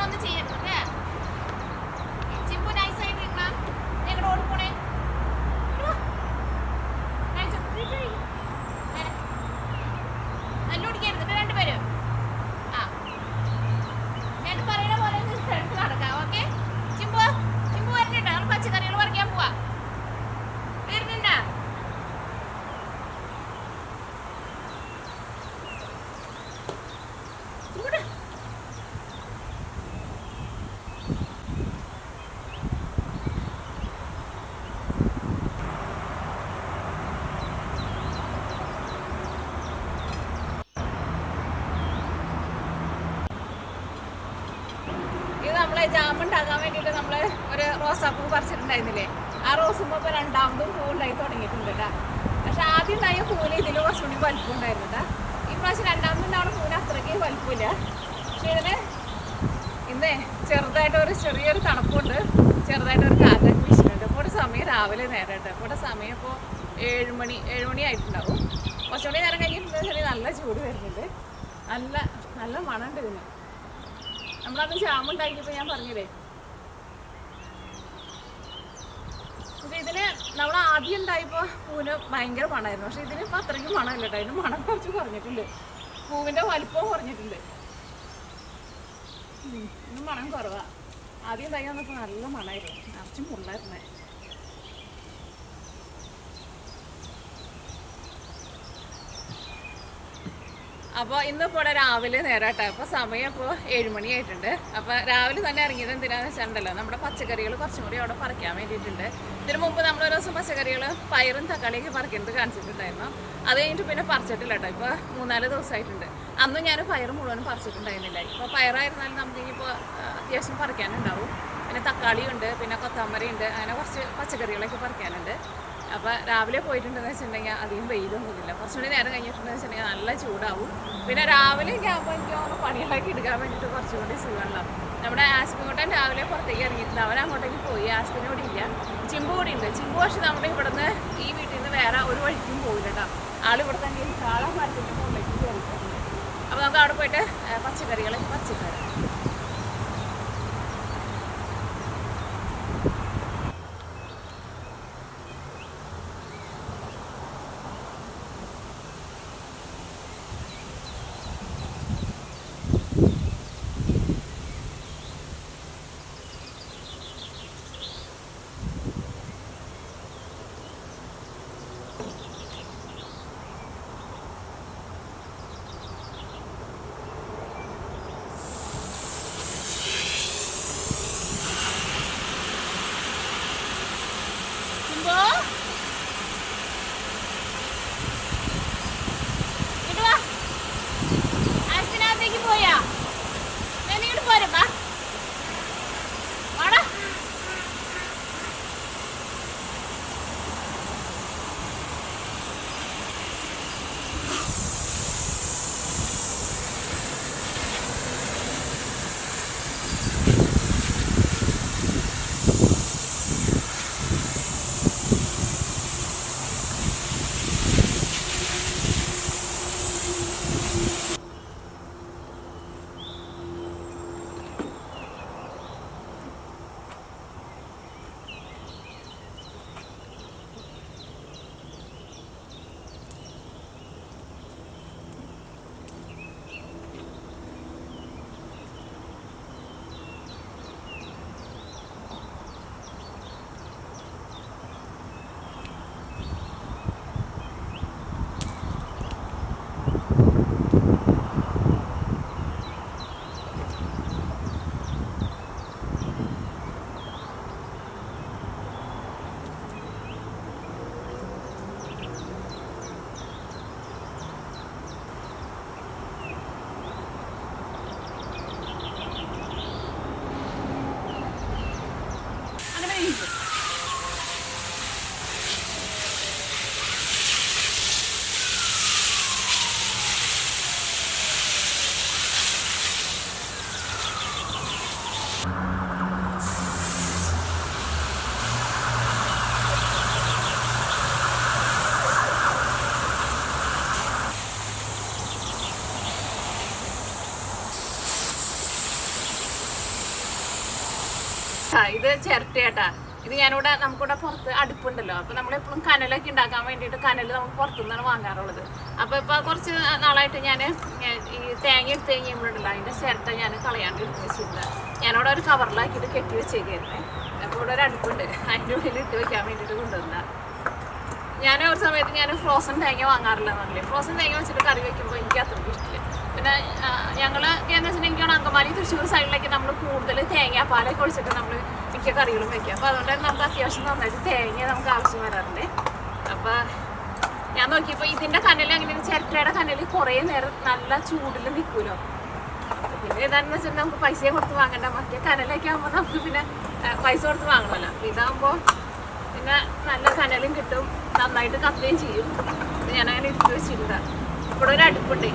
ഒന്നും ചെയ്യരുത് അല്ലേ? ചിമ്പു നൈസായിട്ട് ഇരിക്കണം. ഞങ്ങൾ ഓടി പോണേ. നല്ല ഓടിക്കരുത് രണ്ടുപേരും. ആ ഞാൻ പറയുന്ന പോലെ എടുത്ത് നടക്കാം. ഓക്കെ ചിമ്പു ചിമ്പു വരുന്നുണ്ട്. നമ്മൾ പച്ചക്കറികൾ പറിക്കാൻ പോവാ. വരുന്നുണ്ടാ? ഇത് നമ്മളെ ജാമുണ്ടാക്കാൻ വേണ്ടിയിട്ട് നമ്മൾ ഒരു റോസാപ്പൂ പറിച്ചിട്ടുണ്ടായിരുന്നില്ലേ? ആ റോസുമ്പോൾ ഇപ്പോൾ രണ്ടാമതും പൂ ഉണ്ടായി തുടങ്ങിയിട്ടുണ്ട് കേട്ടോ. പക്ഷെ ആദ്യം ഉണ്ടായ പൂവിന് ഇതിൽ കുറച്ചുകൂടി വലിപ്പം ഉണ്ടായിരുന്നു കേട്ടോ. ഈ പ്രാവശ്യം രണ്ടാമതുണ്ടാവുന്ന പൂവിന് അത്രയ്ക്ക് വലിപ്പമില്ല. പക്ഷെ ഇതിന് ഇന്നേ ചെറിയൊരു തണുപ്പുണ്ട്, ചെറുതായിട്ടൊരു കാറ്റൊക്കെ വീശുന്നുണ്ട്. ഇപ്പോൾ ഒരു സമയം രാവിലെ നേരം കേട്ടോ. ഇപ്പോൾ സമയം ഇപ്പോൾ 7 മണി ആയിട്ടുണ്ടാവും. കുറച്ചുകൂടി നേരം കഴിഞ്ഞിട്ടുണ്ടെങ്കിൽ നല്ല ചൂട് വരുന്നുണ്ട്. നല്ല മണമുണ്ട് ഇതിന്. നമ്മളന്ന് ജാമുണ്ടാക്കിയപ്പോൾ ഞാൻ പറഞ്ഞില്ലേ, പക്ഷെ ഇതിന് നമ്മൾ ആദ്യം ഉണ്ടായപ്പോൾ പൂവിന് ഭയങ്കര മണമായിരുന്നു. പക്ഷെ ഇതിനിപ്പോൾ അത്രയ്ക്കും മണമില്ല കേട്ടോ. അതിന് മണം കുറച്ച് കുറഞ്ഞിട്ടുണ്ട്, പൂവിൻ്റെ വലിപ്പം കുറഞ്ഞിട്ടുണ്ട്. ഇന്ന് മണം കുറവാണ്. ആദ്യം ഉണ്ടായി വന്നപ്പോൾ നല്ല മണമായിരുന്നു, നിറച്ചും മുള്ളായിരുന്നേ. അപ്പോൾ ഇന്നിപ്പോൾ ഇവിടെ രാവിലെ നേരാട്ടോ. അപ്പോൾ സമയം ഇപ്പോൾ 7 മണി ആയിട്ടുണ്ട്. അപ്പോൾ രാവിലെ തന്നെ ഇറങ്ങിയത് എന്തിനാണെന്ന് വെച്ചിട്ടുണ്ടല്ലോ, നമ്മുടെ പച്ചക്കറികൾ കുറച്ചും കൂടി അവിടെ പറിക്കാൻ വേണ്ടിയിട്ടുണ്ട്. ഇതിന് മുമ്പ് നമ്മളൊരു ദിവസം പച്ചക്കറികൾ പയറും തക്കാളിയൊക്കെ പറിക്കുന്നത് കാണിച്ചിട്ടുണ്ടായിരുന്നു. അത് കഴിഞ്ഞിട്ട് പിന്നെ പറിച്ചിട്ടില്ല കേട്ടോ. ഇപ്പോൾ 3-4 ദിവസമായിട്ടുണ്ട്. അന്നും ഞാൻ പയർ മുഴുവനും പറിച്ചിട്ടുണ്ടായിരുന്നില്ല. ഇപ്പോൾ പയറായിരുന്നാലും നമുക്ക് ഇനിയിപ്പോൾ അത്യാവശ്യം പറിക്കാനുണ്ടാവും. പിന്നെ തക്കാളിയുണ്ട്, പിന്നെ കൊത്തമ്പരി ഉണ്ട്, അങ്ങനെ കുറച്ച് പച്ചക്കറികളൊക്കെ പറിക്കാനുണ്ട്. അപ്പോൾ രാവിലെ പോയിട്ടുണ്ടെന്ന് വെച്ചിട്ടുണ്ടെങ്കിൽ അധികം വെയിലൊന്നുമില്ല. കുറച്ചുകൂടി നേരം കഴിഞ്ഞിട്ടുണ്ടെന്ന് വെച്ചിട്ടുണ്ടെങ്കിൽ നല്ല ചൂടാവും. പിന്നെ രാവിലെ ആകുമ്പോൾ എനിക്ക് പണികളൊക്കെ എടുക്കാൻ വേണ്ടിയിട്ട് കുറച്ചുകൂടി സുഖമുണ്ടാവും. നമ്മുടെ ആസ്പിൻകുട്ടൻ രാവിലെ പുറത്തേക്ക് ഇറങ്ങിയിട്ടുണ്ട്. അവൻ അങ്ങോട്ടേക്ക് പോയി. ആസ്പിനും കൂടി ഇല്ല, ചിമ്പു കൂടി ഉണ്ട്. ചിമ്പു പക്ഷെ നമ്മുടെ ഇവിടുന്ന് ഈ വീട്ടിൽ നിന്ന് വേറെ ഒരു വഴിക്കും പോകില്ല കേട്ടോ. ആളിവിടെ തന്നെ കാള മരത്തിൻ്റെ മുകളിലേക്ക് കയറിയിട്ടുണ്ട്. അപ്പോൾ നമുക്ക് അവിടെ പോയിട്ട് പച്ചക്കറികളൊക്കെ പറിച്ചിട്ട് ഇത് ചിരട്ടയാട്ടാ. ഇത് ഞാനിവിടെ നമുക്കിവിടെ പുറത്ത് അടുപ്പുണ്ടല്ലോ. അപ്പോൾ നമ്മളെപ്പോഴും കനലൊക്കെ ഉണ്ടാക്കാൻ വേണ്ടിയിട്ട് കനൽ നമുക്ക് പുറത്തുനിന്നാണ് വാങ്ങാറുള്ളത്. അപ്പോൾ ഇപ്പോൾ കുറച്ച് നാളായിട്ട് ഞാൻ ഈ തേങ്ങ എടുത്ത് കഴിയുമ്പോഴുണ്ടല്ലോ അതിൻ്റെ ചിരട്ട ഞാൻ കളയാണ്ട് എടുത്ത് വെച്ചിട്ടുണ്ട്. ഞാനിവിടെ ഒരു കവറിലാക്കിയിട്ട് കെട്ടി വെച്ചേക്കായിരുന്നേ. അപ്പോൾ ഇവിടെ ഒരു അടുപ്പുണ്ട്, അതിൻ്റെ ഉള്ളിൽ ഇട്ട് വെക്കാൻ വേണ്ടിയിട്ട് കൊണ്ടുവന്നതാണ്. ഞാൻ ഒരു സമയത്ത് ഞാൻ ഫ്രോസൺ തേങ്ങ വാങ്ങാറില്ല എന്നല്ലേ. ഫ്രോസൺ തേങ്ങ വെച്ചിട്ട് കറി വെക്കുമ്പോൾ എനിക്ക് അത്രയ്ക്ക് ഇഷ്ടമില്ല. പിന്നെ ഞങ്ങൾ എന്ന് വെച്ചിട്ടുണ്ടെങ്കിൽ എനിക്കാണ് അങ്കമാലി തൃശ്ശൂർ സൈഡിലേക്ക് നമ്മൾ കൂടുതൽ തേങ്ങാപ്പാലൊക്കെ ഒഴിച്ചിട്ട് നമ്മൾ മിക്ക കറികളും വെക്കുക. അപ്പോൾ അതുകൊണ്ട് തന്നെ നമുക്ക് അത്യാവശ്യം നന്നായിട്ട് തേങ്ങ നമുക്ക് ആവശ്യം വരാറുണ്ട്. അപ്പോൾ ഞാൻ നോക്കിയപ്പോൾ ഇതിൻ്റെ കനൽ അങ്ങനെ ചിരട്ടയുടെ കനൽ കുറേ നേരം നല്ല ചൂടിൽ നിൽക്കുമല്ലോ. പിന്നെ ഏതാണെന്ന് വെച്ചിട്ടുണ്ടെങ്കിൽ നമുക്ക് പൈസ കൊടുത്ത് വാങ്ങണ്ട. മറ്റേ കനലൊക്കെ ആകുമ്പോൾ നമുക്ക് പിന്നെ പൈസ കൊടുത്ത് വാങ്ങണമല്ലോ. ഇതാകുമ്പോൾ പിന്നെ നല്ല കനലും കിട്ടും, നന്നായിട്ട് കത്തുകയും ചെയ്യും. ഞാനങ്ങനെ ഇട്ട് വെച്ചിട്ടുണ്ട്. ഇവിടെ ഒരു അടുപ്പുണ്ട്.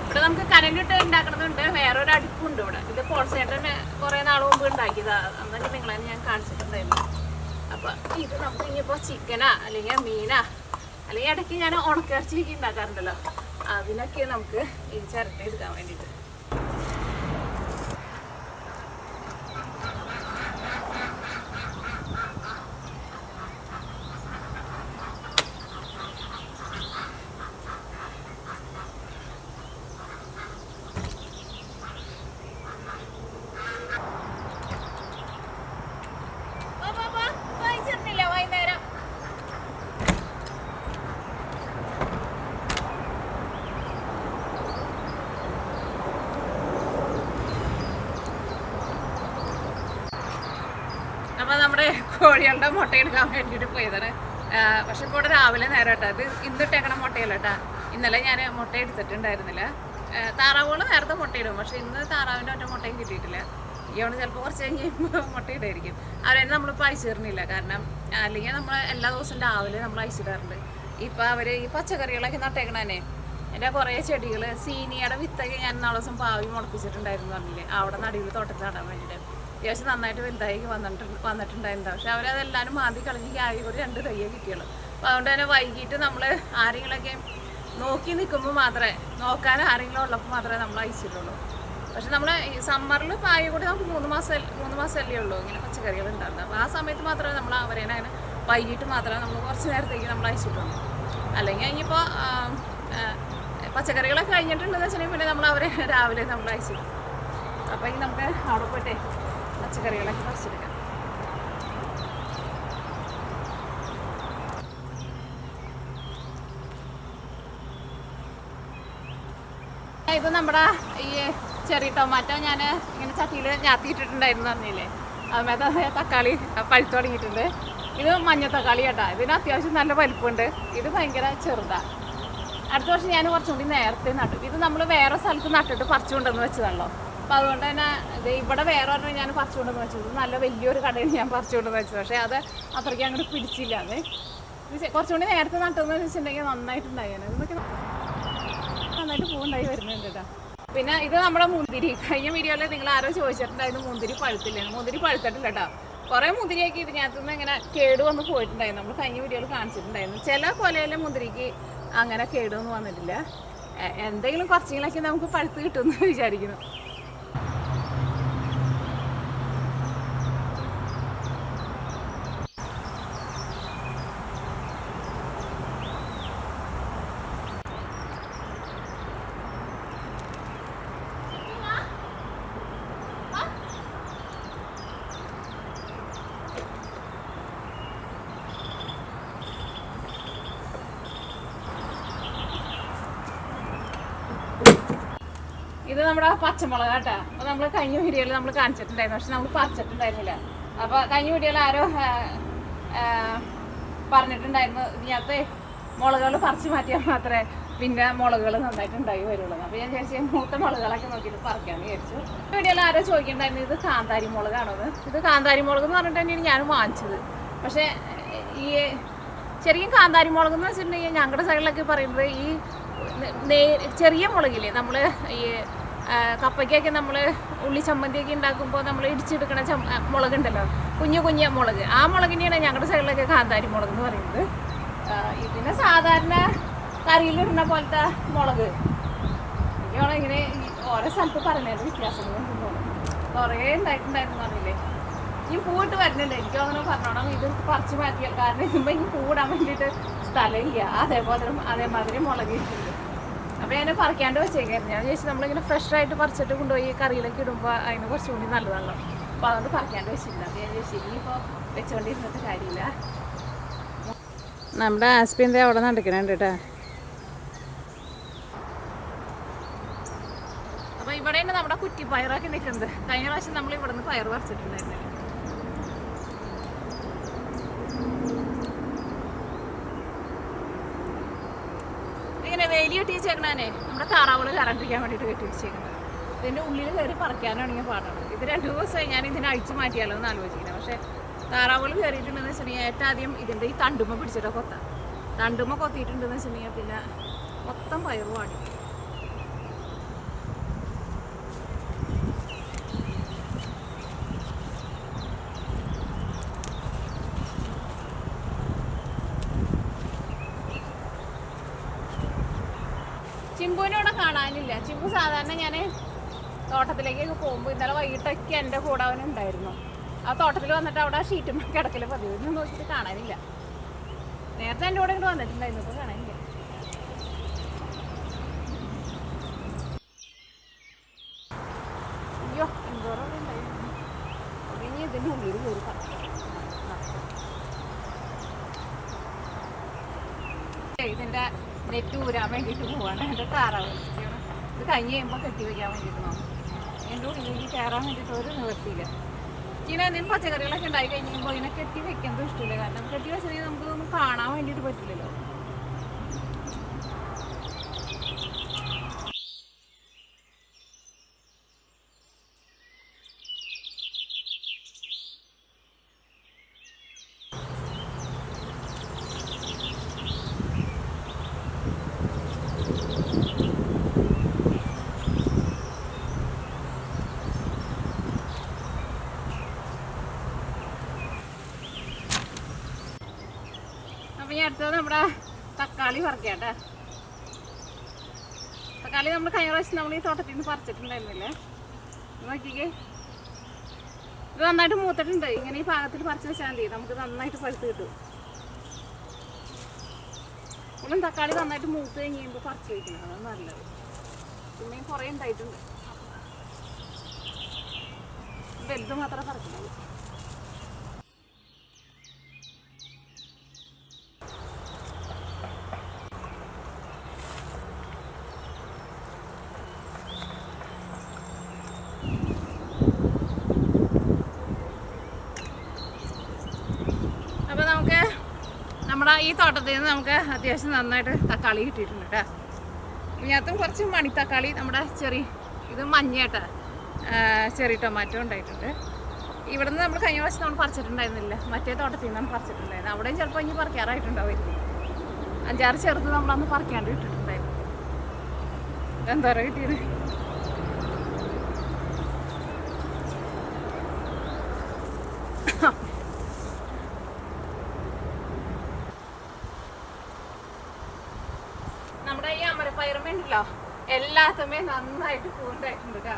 ഇവിടെ നമുക്ക് കനലിട്ട് ഉണ്ടാക്കണമെന്നുണ്ട്. വേറൊരു അടുപ്പുണ്ട് ഇവിടെ. ഇത് പോൾസേട്ടന് കുറേ നാൾ മുമ്പ് ഉണ്ടാക്കിയതാണ്. അന്നൊക്കെ നിങ്ങളെ ഞാൻ കാണിച്ചിട്ടുണ്ടായിരുന്നു. അപ്പോൾ ഇത് നമുക്ക് ഇനിയിപ്പോൾ ചിക്കനാ അല്ലെങ്കിൽ മീനാ അല്ലെങ്കിൽ ഇടയ്ക്ക് ഞാൻ ഉണക്കിറച്ചിയൊക്കെ ഉണ്ടാക്കാറുണ്ടല്ലോ, അതിനൊക്കെ നമുക്ക് ഈ ചിരട്ട എടുക്കാൻ വേണ്ടിയിട്ട്. അപ്പോൾ നമ്മുടെ കോഴികളുടെ മുട്ട എടുക്കാൻ വേണ്ടിയിട്ട് പോയതാണ്. പക്ഷെ ഇപ്പോൾ ഇവിടെ രാവിലെ നേരം കേട്ടോ. ഇത് ഇന്നിട്ടേക്കണ മുട്ടയല്ല കേട്ടോ. ഇന്നലെ ഞാൻ മുട്ട എടുത്തിട്ടുണ്ടായിരുന്നില്ല. താറാവുകൾ നേരത്തെ മുട്ടയിടും, പക്ഷെ ഇന്ന് താറാവിൻ്റെ ഒറ്റ മുട്ടയും കിട്ടിയിട്ടില്ല. ഇയാൾ ചിലപ്പോൾ കുറച്ച് കഴിയുമ്പോൾ മുട്ടയിട്ടായിരിക്കും. അവരെ നമ്മളിപ്പോൾ അയച്ചിരുന്നില്ല. കാരണം അല്ലെങ്കിൽ നമ്മൾ എല്ലാ ദിവസവും രാവിലെ നമ്മൾ അയച്ചിടാറുണ്ട്. ഇപ്പോൾ അവർ ഈ പച്ചക്കറികളൊക്കെ നട്ടേക്കണേ എൻ്റെ കുറേ ചെടികൾ സീനിയുടെ വിത്തൊക്കെ ഞാൻ നാളെ ദിവസം പാവി മുളപ്പിച്ചിട്ടുണ്ടായിരുന്നു പറഞ്ഞില്ലേ, അവിടെ നടുവിൽ തോട്ടത്തിൽ നടാൻ വേണ്ടിയിട്ട്. അത്യാവശ്യം നന്നായിട്ട് വലുതായി വന്നിട്ടുണ്ടായിരുന്നു. പക്ഷെ അവരതെല്ലാവരും മാന്തി കളഞ്ഞ് ആകെ കൂടി 2 തയ്യേ കിട്ടിയുള്ളൂ. അപ്പോൾ അതുകൊണ്ട് തന്നെ വൈകിട്ട് നമ്മൾ ആരെങ്കിലൊക്കെ നോക്കി നിൽക്കുമ്പോൾ മാത്രമേ, നോക്കാൻ ആരെങ്കിലും ഉള്ളപ്പോൾ മാത്രമേ നമ്മൾ അയച്ചിട്ടുള്ളൂ. പക്ഷെ നമ്മൾ ഈ സമ്മറിൽ പായ കൂടി നമുക്ക് 3 മാസമല്ലേ ഉള്ളൂ ഇങ്ങനെ പച്ചക്കറികൾ ഉണ്ടാകുന്നത്. അപ്പോൾ ആ സമയത്ത് മാത്രമേ നമ്മൾ അവരെ അങ്ങനെ വൈകിട്ട് മാത്രമേ നമ്മൾ കുറച്ച് നേരത്തേക്ക് നമ്മൾ അയച്ചിട്ടുള്ളൂ. അല്ലെങ്കിൽ ഇനിയിപ്പോൾ പച്ചക്കറികളൊക്കെ കഴിഞ്ഞിട്ടുണ്ടെന്ന് വെച്ചിട്ടുണ്ടെങ്കിൽ പിന്നെ നമ്മൾ അവരെ രാവിലെ നമ്മൾ അയച്ചിടും. അപ്പോൾ ഇനി നമുക്ക് അവിടെ പോയിട്ടേ പച്ചക്കറികളൊക്കെ പറിച്ചെടുക്കാം. ഇത് നമ്മുടെ ഈ ചെറിയ ടൊമാറ്റോ ഞാൻ ഇങ്ങനെ ചട്ടിയിൽ ഞാത്തിയിട്ടിട്ടുണ്ടായിരുന്നു പറഞ്ഞില്ലേ, അതുമാതിരി തക്കാളി പഴുത്ത് തുടങ്ങിയിട്ടുണ്ട്. ഇത് മഞ്ഞ തക്കാളി കേട്ടോ. ഇതിന് അത്യാവശ്യം നല്ല വലിപ്പമുണ്ട്. ഇത് ഭയങ്കര ചെറുതാണ്. അടുത്ത വർഷം ഞാൻ കുറച്ചും കൂടി നേരത്തെ നട്ടു. ഇത് നമ്മൾ വേറെ സ്ഥലത്ത് നട്ടിട്ട് പറിച്ചുകൊണ്ടെന്ന് വെച്ചതാണല്ലോ. അപ്പോൾ അതുകൊണ്ട് തന്നെ ഇത് ഇവിടെ വേറെ പറഞ്ഞാൽ ഞാൻ പറിച്ചുകൊണ്ടെന്ന് വെച്ചത്. നല്ല വലിയൊരു കടയിൽ ഞാൻ പറിച്ചുകൊണ്ടെന്ന് വെച്ചത്. പക്ഷേ അത് അത്രയ്ക്ക് അങ്ങോട്ട് പിടിച്ചില്ല. അത് ഇത് കുറച്ചുകൂടി നേരത്തെ നട്ടെന്ന് വെച്ചിട്ടുണ്ടെങ്കിൽ നന്നായിട്ടുണ്ടായാണ്. ഇതൊക്കെ നന്നായിട്ട് പൂവുണ്ടായി വരുന്നുണ്ട് കേട്ടോ. പിന്നെ ഇത് നമ്മുടെ മുന്തിരി. കഴിഞ്ഞ വീഡിയോയിൽ നിങ്ങൾ ആരോ ചോദിച്ചിട്ടുണ്ടായിരുന്നു മുന്തിരി പഴുത്തില്ലെന്ന്. മുന്തിരി പഴുത്തിട്ടില്ല കേട്ടോ. കുറേ മുന്തിരിയൊക്കെ ഇതിനകത്തുനിന്ന് ഇങ്ങനെ കേട് വന്ന് പോയിട്ടുണ്ടായിരുന്നു. നമ്മൾ കഴിഞ്ഞ വീഡിയോയിൽ കാണിച്ചിട്ടുണ്ടായിരുന്നു. ചില കൊലയിലെ മുന്തിരിക്ക് അങ്ങനെ കേടൊന്നും വന്നിട്ടില്ല. എന്തെങ്കിലും കുറച്ചെങ്കിലൊക്കെ നമുക്ക് പഴുത്ത് കിട്ടുമെന്ന് വിചാരിക്കുന്നു. ഇത് നമ്മുടെ പച്ചമുളക് കേട്ടോ. അപ്പോൾ നമ്മൾ കഴിഞ്ഞ വീഡിയോയിൽ നമ്മൾ കാണിച്ചിട്ടുണ്ടായിരുന്നു, പക്ഷെ നമ്മൾ പറിച്ചിട്ടുണ്ടായിരുന്നില്ല. അപ്പോൾ കഴിഞ്ഞ വീഡിയോയിൽ ആരോ പറഞ്ഞിട്ടുണ്ടായിരുന്നു ഇതിനകത്ത് മുളകുകൾ പറിച്ച് മാറ്റിയാൽ മാത്രമേ പിന്നെ മുളകുകൾ നന്നായിട്ടുണ്ടായി വരുള്ളൂ. അപ്പോൾ ഞാൻ വിചാരിച്ചു മൂത്ത മുളകുകളൊക്കെ നോക്കിയിട്ട് പറിക്കാമെന്ന് വിചാരിച്ചു. വീഡിയോയിൽ ആരോ ചോദിക്കുന്നുണ്ടായിരുന്നു ഇത് കാന്താരി മുളകാണോ എന്ന്. ഇത് കാന്താരി മുളക് എന്ന് പറഞ്ഞിട്ട് തന്നെയാണ് ഞാൻ വാങ്ങിച്ചത്. പക്ഷേ ഈ ശരിക്കും കാന്താരി മുളക് എന്ന് വെച്ചിട്ടുണ്ടെങ്കിൽ ഞങ്ങളുടെ സൈഡിലൊക്കെ പറയുന്നത് ഈ ചെറിയ മുളകില്ലേ, നമ്മൾ ഈ കപ്പയ്ക്കൊക്കെ നമ്മൾ ഉള്ളി ചമ്മന്തിയൊക്കെ ഉണ്ടാക്കുമ്പോൾ നമ്മൾ ഇടിച്ചെടുക്കണ മുളകുണ്ടല്ലോ, കുഞ്ഞു മുളക്, ആ മുളകിനെയാണ് ഞങ്ങളുടെ സൈഡിലൊക്കെ കാന്താരി മുളക് എന്ന് പറയുന്നത്. ഇതിന് സാധാരണ കറിയിലിടുന്ന പോലത്തെ മുളക്. എനിക്കാണോ ഇങ്ങനെ ഓരോ സ്ഥലത്ത് പറഞ്ഞത് വ്യത്യാസങ്ങൾ കുറേ ഉണ്ടായിട്ടുണ്ടായിരുന്നു പറഞ്ഞില്ലേ. ഈ പൂവിട്ട് വരുന്നുണ്ട്. എനിക്ക് അങ്ങനെ പറഞ്ഞോണം ഇത് പറിച്ച് മാറ്റിയ കാരണം ഇതുമ്പോൾ ഇനി പൂവിടാൻ വേണ്ടിയിട്ട് സ്ഥലമില്ല. അതേമാതിരി മുളകിട്ടുണ്ട്. അപ്പോൾ ഞാൻ പറിക്കാണ്ട് വെച്ചേക്കായിരുന്നു. ഞാൻ ചോദിച്ചു നമ്മളിങ്ങനെ ഫ്രഷായിട്ട് പറിച്ചിട്ട് കൊണ്ടുപോയി കറിയിലൊക്കെ ഇടുമ്പോൾ അതിന് കുറച്ചും കൂടി നല്ലതാണല്ലോ. അപ്പോൾ അതുകൊണ്ട് പറിക്കാണ്ട് വെച്ചില്ല. അപ്പോൾ ഞാൻ ചോദിച്ചു ഇനിയിപ്പോൾ വെച്ചുകൊണ്ടിരുന്നിട്ട് കാര്യമില്ല. നമ്മുടെ ആസ്പിൻ്റെ അവിടെ നടക്കുന്നുണ്ട് കേട്ടോ. അപ്പോൾ ഇവിടെയാണ് നമ്മുടെ കുറ്റിപ്പയറൊക്കെ നിൽക്കുന്നത്. കഴിഞ്ഞ പ്രാവശ്യം നമ്മൾ ഇവിടെ നിന്ന് പയർ പറിച്ചിട്ടുണ്ടായിരുന്നില്ല. ഇങ്ങനെ വേലി കെട്ടി വെച്ചേക്കണേ നമ്മുടെ താറാവുകൾ കറണ്ടിരിക്കാൻ വേണ്ടിയിട്ട് കെട്ടി വെച്ചേക്കുന്നത്. ഇതിൻ്റെ ഉള്ളിൽ കയറി പറിക്കാനാണെങ്കിൽ പാടാണ്. ഇത് 2 ദിവസമായി ഞാൻ ഇതിനെ അഴിച്ചു മാറ്റിയാലോ എന്ന് ആലോചിക്കുന്നത്. പക്ഷേ താറാവുകൾ കയറിയിട്ടുണ്ടെന്ന് വെച്ചിട്ടുണ്ടെങ്കിൽ ഏറ്റവും ആദ്യം ഇതിൻ്റെ ഈ തണ്ടുമ്മ പിടിച്ചിട്ട് കൊത്താം. തണ്ടുമ്മ കൊത്തിയിട്ടുണ്ടെന്ന് വെച്ചിട്ടുണ്ടെങ്കിൽ പിന്നെ മൊത്തം പയറ് പാടി. ചിമ്പുവിനെ ഇവിടെ കാണാനില്ല. ചിമ്പു സാധാരണ ഞാൻ തോട്ടത്തിലേക്കൊക്കെ പോകുമ്പോൾ ഇന്നലെ വൈകിട്ടൊക്കെ എൻ്റെ കൂടെ അവനുണ്ടായിരുന്നു. ആ തോട്ടത്തിൽ വന്നിട്ട് അവിടെ ഷീറ്റും കിടക്കൽ പതിവ്. ഇന്ന് നോക്കിയിട്ട് കാണാനില്ല. നേരത്തെ എൻ്റെ കൂടെ ഇങ്ങോട്ട് വന്നിട്ടുണ്ടായിരുന്നു. ഇപ്പോൾ കാണാനില്ല. അയ്യോ എന്തോരം അവിടെ ഉണ്ടായിരുന്നു. അവിടെ ഇനി ഇതിൻ്റെ ഉള്ളിൽ കയറി ഇതിൻ്റെ നെറ്റ് ഊരാൻ വേണ്ടിയിട്ട് പോവാണ്. എൻ്റെ താറാവ് ഇത് കഴിഞ്ഞ് കഴിയുമ്പോൾ കെട്ടി വയ്ക്കാൻ വേണ്ടിയിട്ട് നോക്കും. എൻ്റെ ഉള്ളിലേക്ക് കയറാൻ വേണ്ടിയിട്ട് ഒരു നിവർത്തിയില്ല. ഇങ്ങനെ എന്തെങ്കിലും പച്ചക്കറികളൊക്കെ ഉണ്ടായി കഴിയുമ്പോൾ ഇതിനെ കെട്ടി വെക്കുന്നത് ഇഷ്ടമില്ല. കാരണം കെട്ടി വെച്ചിട്ടുണ്ടെങ്കിൽ നമുക്കൊന്നും കാണാൻ വേണ്ടിയിട്ട് പറ്റില്ലല്ലോ. അപ്പം ഞാൻ അടുത്തത് നമ്മുടെ തക്കാളി പറിക്കാട്ടെ. തക്കാളി നമ്മൾ കഴിഞ്ഞ പ്രാവശ്യം നമ്മൾ ഈ തോട്ടത്തിൽ നിന്ന് പറിച്ചിട്ടുണ്ടായിരുന്നില്ലേ. നോക്കിക്കേ, ഇത് നന്നായിട്ട് മൂത്തിട്ടുണ്ട്. ഇങ്ങനെ ഈ പാകത്തിൽ പറിച്ച് വെച്ചാൽ മതി. നമുക്ക് നന്നായിട്ട് പഴുത്ത് കിട്ടും. ഒന്നും തക്കാളി നന്നായിട്ട് മൂത്ത് കഴിയുമ്പോൾ പറിച്ച് വയ്ക്കണം. അതാണ് നല്ലത്. പിന്നെ കുറേ ഉണ്ടായിട്ടുണ്ട്. വലുത് മാത്രമേ പറിക്കുന്നുള്ളൂ. അപ്പോൾ നമുക്ക് നമ്മുടെ ഈ തോട്ടത്തിൽ നിന്ന് നമുക്ക് അത്യാവശ്യം നന്നായിട്ട് തക്കാളി കിട്ടിയിട്ടുണ്ട് കേട്ടോ. ഇതിനകത്തും കുറച്ച് മണിത്തക്കാളി, നമ്മുടെ ഇത് മഞ്ഞേട്ടാ ചെറി ടൊമാറ്റോ ഉണ്ടായിട്ടുണ്ട്. ഇവിടെ നിന്ന് നമ്മൾ കഴിഞ്ഞ പ്രാവശ്യം നമ്മൾ പറിച്ചിട്ടുണ്ടായിരുന്നില്ല. മറ്റേ തോട്ടത്തിൽ നിന്ന് നമ്മൾ പറിച്ചിട്ടുണ്ടായിരുന്നു. അവിടെയും ചിലപ്പോൾ ഇനി പറിക്കാറായിട്ടുണ്ടാവുമായിരിക്കും. 5-6 ചെറുത് നമ്മളന്ന് പറിക്കാണ്ട് ഇട്ടിട്ടുണ്ടായിരുന്നു. എന്തോരം കിട്ടിയത്. നമ്മുടെ ഈ അമരപ്പയറുമേണ്ടല്ലോ എല്ലാത്തുമേ നന്നായിട്ട് പൂണ്ടായിട്ടുണ്ട് കേട്ടോ.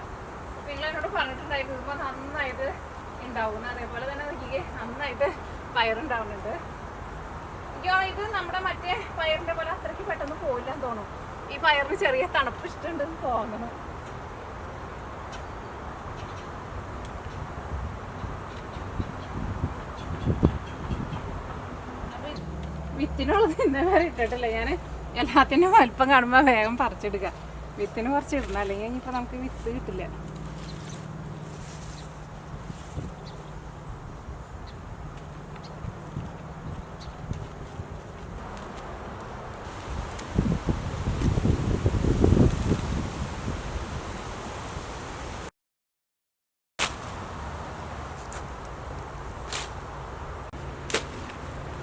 പിന്നെ എന്നോട് പറഞ്ഞിട്ടുണ്ടായിരുന്നു ഇതിപ്പോൾ നന്നായിട്ട് ഉണ്ടാവുന്നു. അതേപോലെ തന്നെ നോക്കിക്കേ നന്നായിട്ട് പയറുണ്ടാവുന്നുണ്ട്. ഇത് നമ്മുടെ മറ്റേ പയറിൻ്റെ പോലെ അത്രയ്ക്ക് പെട്ടെന്ന് പോയില്ലെന്ന് തോന്നും. ഈ പയറിന് ചെറിയ തണുപ്പ് ഇഷ്ടമുണ്ടെന്ന് തോന്നണം. വിത്തിനുള്ളത് ഇന്നേ വരെ ഇട്ടിട്ടില്ല. ഞാൻ എല്ലാത്തിനും വലിപ്പം കാണുമ്പോൾ വേഗം പറിച്ചെടുക്കുക. വിത്തിന് കുറച്ച് ഇടണം, അല്ലെങ്കിൽ ഇനിയിപ്പോൾ നമുക്ക് വിത്ത് കിട്ടില്ല.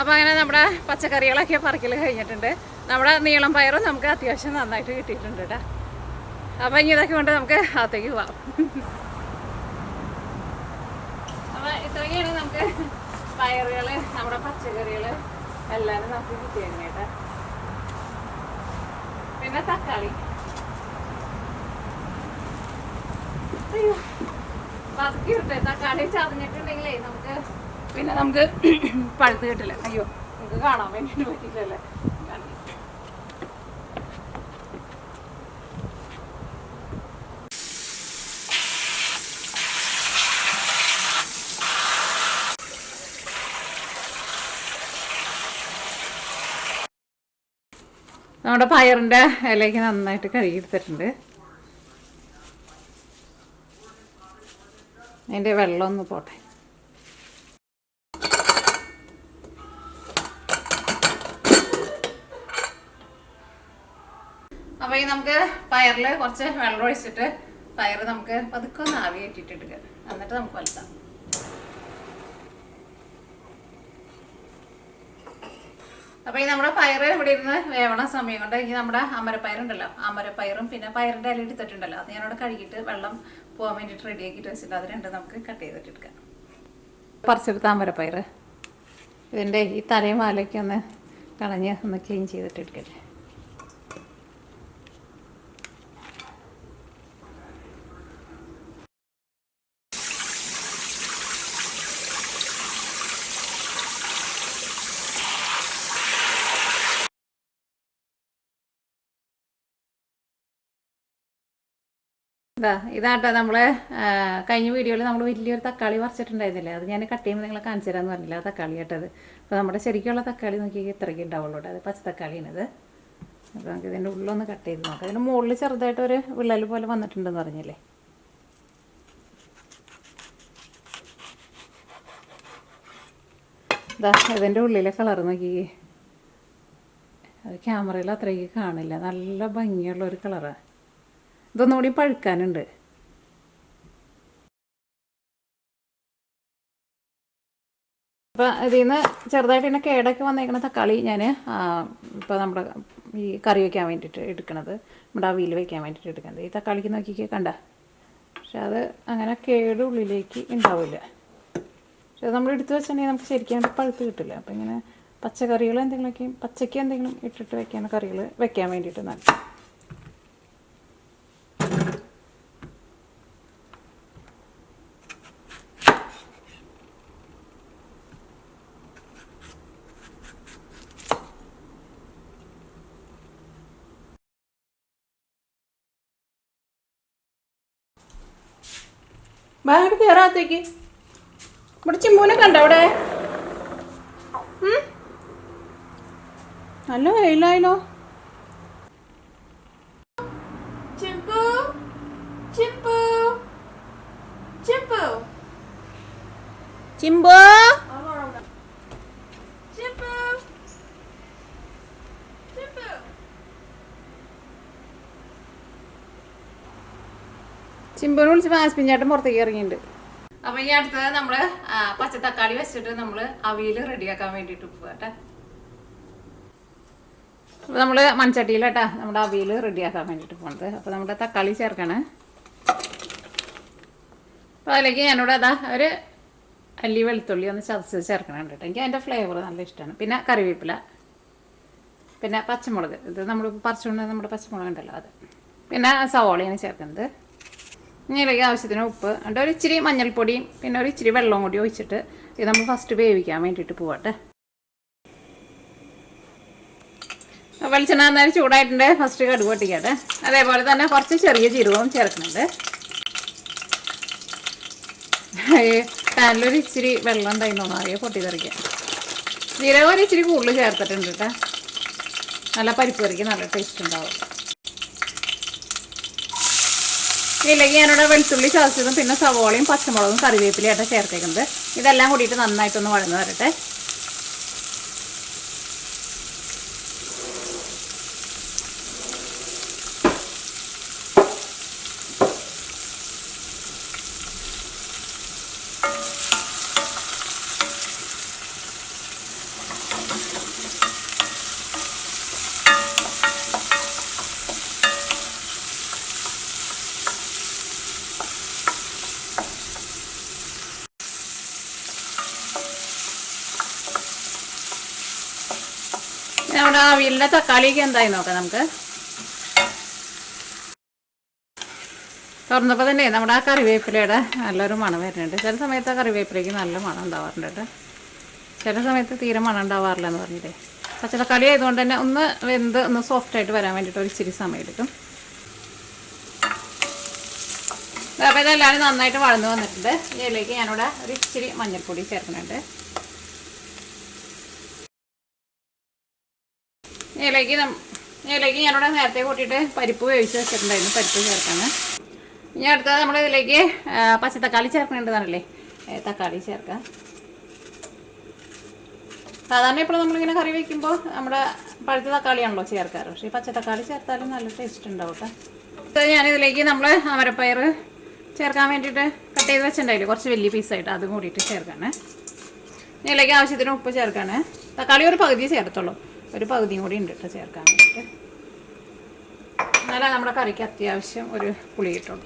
അപ്പോൾ അങ്ങനെ നമ്മുടെ പച്ചക്കറികളൊക്കെ പറിക്കൽ കഴിഞ്ഞിട്ടുണ്ട്. നമ്മുടെ നീളം പയറും നമുക്ക് അത്യാവശ്യം നന്നായിട്ട് കിട്ടിയിട്ടുണ്ട് കേട്ടോ. അപ്പം ഇനി ഇതൊക്കെ കൊണ്ട് നമുക്ക് അകത്തേക്ക് പോവാം. അപ്പം ഇത്രയൊക്കെയാണ് നമുക്ക് പയറുകൾ, നമ്മുടെ പച്ചക്കറികൾ എല്ലാവരും നമുക്ക് കിട്ടിയിരുന്നു കേട്ടോ. പിന്നെ തക്കാളി, അയ്യോ പതുക്കി ഇട്ടെ. തക്കാളി ചതഞ്ഞിട്ടുണ്ടെങ്കിലേ പിന്നെ നമുക്ക് പഴുത്ത് കിട്ടില്ല. അയ്യോ നമുക്ക് കാണാൻ വേണ്ടിയിട്ട് പറ്റിയില്ലല്ലേ. നമ്മുടെ പയറിൻ്റെ ഇലയ്ക്ക് നന്നായിട്ട് കഴുകിയെടുത്തിട്ടുണ്ട്. അതിൻ്റെ വെള്ളം ഒന്ന് പോട്ടെ. അപ്പോൾ ഈ നമുക്ക് പയറിൽ കുറച്ച് വെള്ളം ഒഴിച്ചിട്ട് പയർ നമുക്ക് പതുക്കെ ഒന്ന് ആവി കയറ്റിയിട്ടെടുക്കുക. എന്നിട്ട് നമുക്ക് വലുതാം. അപ്പോൾ ഈ നമ്മുടെ പയർ ഇവിടെ ഇരുന്ന് വേവണ സമയം കൊണ്ട് ഈ നമ്മുടെ അമരപ്പയറുണ്ടല്ലോ, അമരപ്പയറും പിന്നെ പയറിൻ്റെ ഇല എടുത്തിട്ടുണ്ടല്ലോ, അത് ഞാനവിടെ കഴുകിയിട്ട് വെള്ളം പോകാൻ വേണ്ടിയിട്ട് റെഡിയാക്കിയിട്ട് വെച്ചിട്ട് അത് രണ്ടും നമുക്ക് കട്ട് ചെയ്തിട്ടെടുക്കാം. പറിച്ചെടുത്ത അമരപ്പയർ ഇതിൻ്റെ ഈ തലയും വാലൊക്കെ ഒന്ന് കളഞ്ഞ് ഒന്ന് ക്ലീൻ ചെയ്തിട്ടെടുക്കട്ടെ. ഇതാട്ടോ നമ്മൾ കഴിഞ്ഞ വീഡിയോയിൽ നമ്മൾ വലിയൊരു തക്കാളി പറിച്ചിട്ടുണ്ടായിരുന്നില്ലേ, അത് ഞാൻ കട്ട് ചെയ്യുമ്പോൾ നിങ്ങളെ കാണിച്ചു തരാമെന്ന് പറഞ്ഞില്ല. ആ തക്കാളി കേട്ടത്. അപ്പോൾ നമ്മുടെ ശരിക്കുള്ള തക്കാളി നോക്കി ഇത്രയ്ക്ക് ഉണ്ടാവുള്ളൂ. അത് പച്ചത്തക്കാളിയാണിത്. അപ്പോൾ നമുക്ക് ഇതിൻ്റെ ഉള്ളൊന്ന് കട്ട് ചെയ്ത് നോക്കാം. അതിൻ്റെ മുകളിൽ ചെറുതായിട്ടൊരു വിള്ളൽ പോലെ വന്നിട്ടുണ്ടെന്ന് പറഞ്ഞില്ലേ. ഇതിൻ്റെ ഉള്ളിലെ കളർ നോക്കി. അത് ക്യാമറയിൽ അത്രയ്ക്ക് കാണില്ല. നല്ല ഭംഗിയുള്ളൊരു കളറാണ്. ഇതൊന്നുകൂടി പഴുക്കാനുണ്ട്. അപ്പോൾ ഇതിൽ നിന്ന് ചെറുതായിട്ട് തന്നെ കേടൊക്കെ വന്നേക്കുന്ന തക്കാളി ഞാൻ ഇപ്പോൾ നമ്മുടെ ഈ കറി വയ്ക്കാൻ വേണ്ടിയിട്ട് എടുക്കണത്, നമ്മുടെ അവിയൽ വയ്ക്കാൻ വേണ്ടിയിട്ട് എടുക്കുന്നത്. ഈ തക്കാളിക്ക് നോക്കിക്കേ കണ്ട. പക്ഷെ അത് അങ്ങനെ കേട് ഉള്ളിലേക്ക് ഉണ്ടാവില്ല. പക്ഷെ അത് നമ്മൾ എടുത്ത് വെച്ചിട്ടുണ്ടെങ്കിൽ നമുക്ക് ശരിക്കും പഴുത്ത് കിട്ടില്ല. അപ്പോൾ ഇങ്ങനെ പച്ചക്കറികൾ എന്തെങ്കിലുമൊക്കെ പച്ചയ്ക്ക് എന്തെങ്കിലും ഇട്ടിട്ട് വയ്ക്കുന്ന കറികൾ വയ്ക്കാൻ വേണ്ടിയിട്ട് നല്ല. ബാഗ് കയറാത്തേക്ക് ഇവിടെ ചിമ്മൂനെ കണ്ട അവിടെ നല്ല വെയിലായല്ലോ. ചിമ്പു ചിമ്പു ചിമ്പു ചിമ്പു ചിമ്പുനെ വിളിച്ച് ആസ്പിഞ്ചാട്ടം പുറത്തേക്ക് ഇറങ്ങിയിട്ടുണ്ട്. അപ്പോൾ ഈ അടുത്തത് നമ്മൾ പച്ചത്തക്കാളി വെച്ചിട്ട് നമ്മൾ അവിയൽ റെഡിയാക്കാൻ വേണ്ടിയിട്ട് പോകട്ടെ. അപ്പോൾ നമ്മൾ മൺചട്ടിയിലാട്ടാ നമ്മുടെ അവിയൽ റെഡിയാക്കാൻ വേണ്ടിയിട്ട് പോകുന്നത്. അപ്പോൾ നമ്മുടെ തക്കാളി ചേർക്കണേ. അപ്പോൾ അതിലേക്ക് ഞാനിവിടെ ഒരു അല്ലി വെളുത്തുള്ളി ഒന്ന് ചതച്ച് ചേർക്കണുണ്ട് കേട്ടോ. എനിക്ക് അതിൻ്റെ ഫ്ലേവർ നല്ല ഇഷ്ടമാണ്. പിന്നെ കറിവേപ്പില, പിന്നെ പച്ചമുളക്. ഇത് നമ്മൾ പറിച്ചുകൊണ്ട് നമ്മുടെ പച്ചമുളക് ഉണ്ടല്ലോ അത്. പിന്നെ സവോളയാണ് ചേർക്കുന്നത്. ഇതിലേക്ക് ആവശ്യത്തിന് ഉപ്പ് എന്നിട്ട് ഒരു ഇച്ചിരി മഞ്ഞൾപ്പൊടിയും പിന്നെ ഒരു ഇച്ചിരി വെള്ളവും കൂടി ഒഴിച്ചിട്ട് ഇത് നമ്മൾ ഫസ്റ്റ് വേവിക്കാൻ വേണ്ടിയിട്ട് പോകട്ടെ. വെളിച്ചെണ്ണ നന്നായി ചൂടായിട്ടുണ്ട്. ഫസ്റ്റ് കടുക് പൊട്ടിക്കട്ടെ. അതേപോലെ തന്നെ കുറച്ച് ചെറിയ ജീരകവും ചേർക്കുന്നുണ്ട്. പാനിലൊരു ഇച്ചിരി വെള്ളം ഉണ്ടായിരുന്നു അറിയാം പൊട്ടിത്തെറിക്കാൻ. ജീരകം ഒരു ഇച്ചിരി കൂടുതൽ ചേർത്തിട്ടുണ്ട് കേട്ടോ. നല്ല പരിപ്പ് കറിക്ക് നല്ല ടേസ്റ്റ് ഉണ്ടാവും. ഇതിലേക്ക് ഞാനിവിടെ വെളുത്തുള്ളി ചതച്ചതും പിന്നെ സവോളയും പച്ചമുളകും കറിവേപ്പിലയായിട്ട് ചേർത്തേക്കുന്നത്. ഇതെല്ലാം കൂടിയിട്ട് നന്നായിട്ടൊന്ന് വഴന്ന് വരട്ടെ. നമ്മുടെ അവിയലിൻ്റെ തക്കാളിക്ക് എന്തായി നോക്കാം നമുക്ക്. തുറന്നപ്പോൾ തന്നെ നമ്മുടെ ആ കറിവേപ്പിലയുടെ നല്ലൊരു മണം വരുന്നുണ്ട്. ചില സമയത്ത് ആ കറിവേപ്പിലേക്ക് നല്ല മണം ഉണ്ടാവാറുണ്ട് കേട്ടോ. ചില സമയത്ത് തീരെ മണം ഉണ്ടാവാറില്ല എന്ന് പറഞ്ഞില്ലേ. പച്ചത്തക്കാളി ആയതുകൊണ്ട് തന്നെ ഒന്ന് വെന്ത് ഒന്ന് സോഫ്റ്റായിട്ട് വരാൻ വേണ്ടിയിട്ട് ഒരു ഇച്ചിരി സമയം എടുക്കും. അപ്പോൾ ഇതെല്ലാവരും നന്നായിട്ട് വഴന്ന് വന്നിട്ടുണ്ട്. ഇതിലേക്ക് ഞാനിവിടെ ഒരു ഇച്ചിരി മഞ്ഞൾപ്പൊടി ചേർക്കുന്നുണ്ട്. ഇതിലേക്ക് ഞാനിവിടെ നേരത്തെ കൂട്ടിയിട്ട് പരിപ്പ് വേവിച്ച് വെച്ചിട്ടുണ്ടായിരുന്നു. പരിപ്പ് ചേർക്കാണ്. ഇനി അടുത്തത് നമ്മൾ ഇതിലേക്ക് പച്ചത്തക്കാളി ചേർക്കുന്നുണ്ടെന്നാണല്ലേ. തക്കാളി ചേർക്കാം. സാധാരണ ഇപ്പോൾ നമ്മളിങ്ങനെ കറി വയ്ക്കുമ്പോൾ നമ്മുടെ പഴുത്ത തക്കാളിയാണല്ലോ ചേർക്കാറ്. പക്ഷേ ഈ പച്ചത്തക്കാളി ചേർത്താലും നല്ല ടേസ്റ്റ് ഉണ്ടാവും കേട്ടോ. ഞാനിതിലേക്ക് നമ്മൾ അമരപ്പയർ ചേർക്കാൻ വേണ്ടിയിട്ട് കട്ട് ചെയ്ത് വെച്ചിട്ടുണ്ടായില്ലേ, കുറച്ച് വലിയ പീസായിട്ട് അതും കൂടിയിട്ട് ചേർക്കാണ്. ഇതിലേക്ക് ആവശ്യത്തിന് ഉപ്പ് ചേർക്കാണ്. തക്കാളി ഒരു പകുതി ചേർത്തുള്ളൂ, ഒരു പകുതിയും കൂടി ഉണ്ട് കേട്ടോ ചേർക്കാൻ വേണ്ടിയിട്ട്. എന്നാലേ നമ്മുടെ കറിക്ക് അത്യാവശ്യം ഒരു പുളി കിട്ടുള്ളൂ.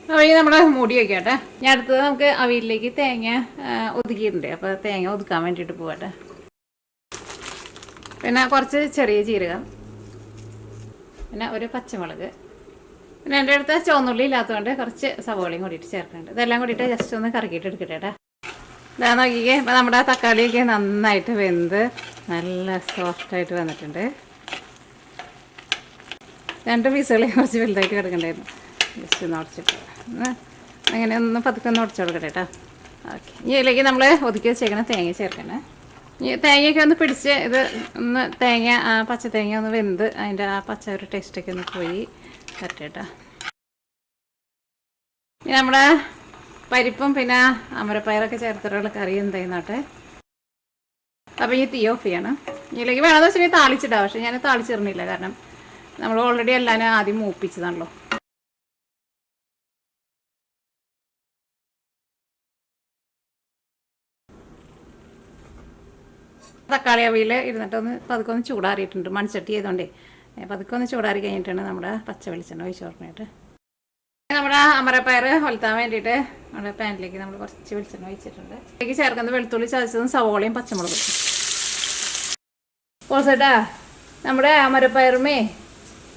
അപ്പോൾ ഈ നമ്മൾ മൂടി വയ്ക്കട്ടെ. ഞാൻ അടുത്തത് നമുക്ക് അവിയലിലേക്ക് തേങ്ങ ഒതുക്കിയിട്ടുണ്ട്. അപ്പോൾ തേങ്ങ ഒതുക്കാൻ വേണ്ടിയിട്ട് പോകട്ടെ. പിന്നെ കുറച്ച് ചെറിയ ജീരകം, പിന്നെ ഒരു പച്ചമുളക്, പിന്നെ എൻ്റെ അടുത്ത് ചുവന്നുള്ളി ഇല്ലാത്തതുകൊണ്ട് കുറച്ച് സവോളയും കൂടിയിട്ട് ചേർക്കുന്നുണ്ട്. ഇതെല്ലാം കൂടിയിട്ട് ജസ്റ്റ് ഒന്ന് കറക്കിയിട്ട് എടുക്കട്ടെ കേട്ടോ. ഇതാ നോക്കിക്കേ, ഇപ്പോൾ നമ്മുടെ തക്കാളിയൊക്കെ നന്നായിട്ട് വെന്ത് നല്ല സോഫ്റ്റായിട്ട് വന്നിട്ടുണ്ട്. 2 പീസുകൾ കുറച്ച് വലുതായിട്ട് കിടക്കണ്ടായിരുന്നു. ജസ്റ്റ് ഒന്ന് ഉടച്ചിട്ട് അങ്ങനെ ഒന്ന് പതുക്കെ ഒന്ന് ഉടച്ചു കൊടുക്കട്ടെ കേട്ടോ. ഓക്കെ, ഇനി ഇതിലേക്ക് നമ്മൾ ഒതുക്കി വെച്ചേക്കണം തേങ്ങ ചേർക്കണം. ഈ തേങ്ങയൊക്കെ ഒന്ന് പിടിച്ച് ഇത് ഒന്ന് പച്ച തേങ്ങ ഒന്ന് വെന്ത് അതിൻ്റെ ആ പച്ച ഒരു ടേസ്റ്റൊക്കെ ഒന്ന് പോയി വരട്ടെ കേട്ടോ. ഇനി നമ്മുടെ പരിപ്പും പിന്നെ അമരപ്പയറൊക്കെ ചേർത്തിട്ടുള്ള കറി എന്തായിന്നാട്ടെ. അപ്പോൾ ഈ തീ ഓഫ് ചെയ്യണം. ഇതിലേക്ക് വേണമെന്ന് വെച്ചിട്ടുണ്ടെങ്കിൽ താളിച്ചിടാം. പക്ഷേ ഞാൻ താളിച്ചിരുന്നില്ല, കാരണം നമ്മൾ ഓൾറെഡി എല്ലാവരും ആദ്യം മൂപ്പിച്ചതാണല്ലോ. തക്കാളി അവിയിൽ ഇരുന്നിട്ടൊന്ന് പതുക്കെ ഒന്ന് ചൂടാറിയിട്ടുണ്ട്. മൺചട്ടി ആയതുകൊണ്ടേ പതുക്കെ ഒന്ന് ചൂടാറി കഴിഞ്ഞിട്ടാണ് നമ്മുടെ പച്ച വെളിച്ചെണ്ണ ഒഴിച്ച് കൊടുക്കുന്നത്. നമ്മുടെ അമരപ്പയർ കൊലുത്താൻ വേണ്ടിയിട്ട് നമ്മുടെ പാനിലേക്ക് നമ്മൾ കുറച്ച് വെളിച്ചെണ്ണ ഒഴിച്ചിട്ടുണ്ട്. അതിലേക്ക് ചേർക്കുന്നത് വെളുത്തുള്ളി ചതച്ചതും സവോളയും പച്ചമുളകും. പോസേട്ടാ, നമ്മുടെ അമരപ്പയറുമേ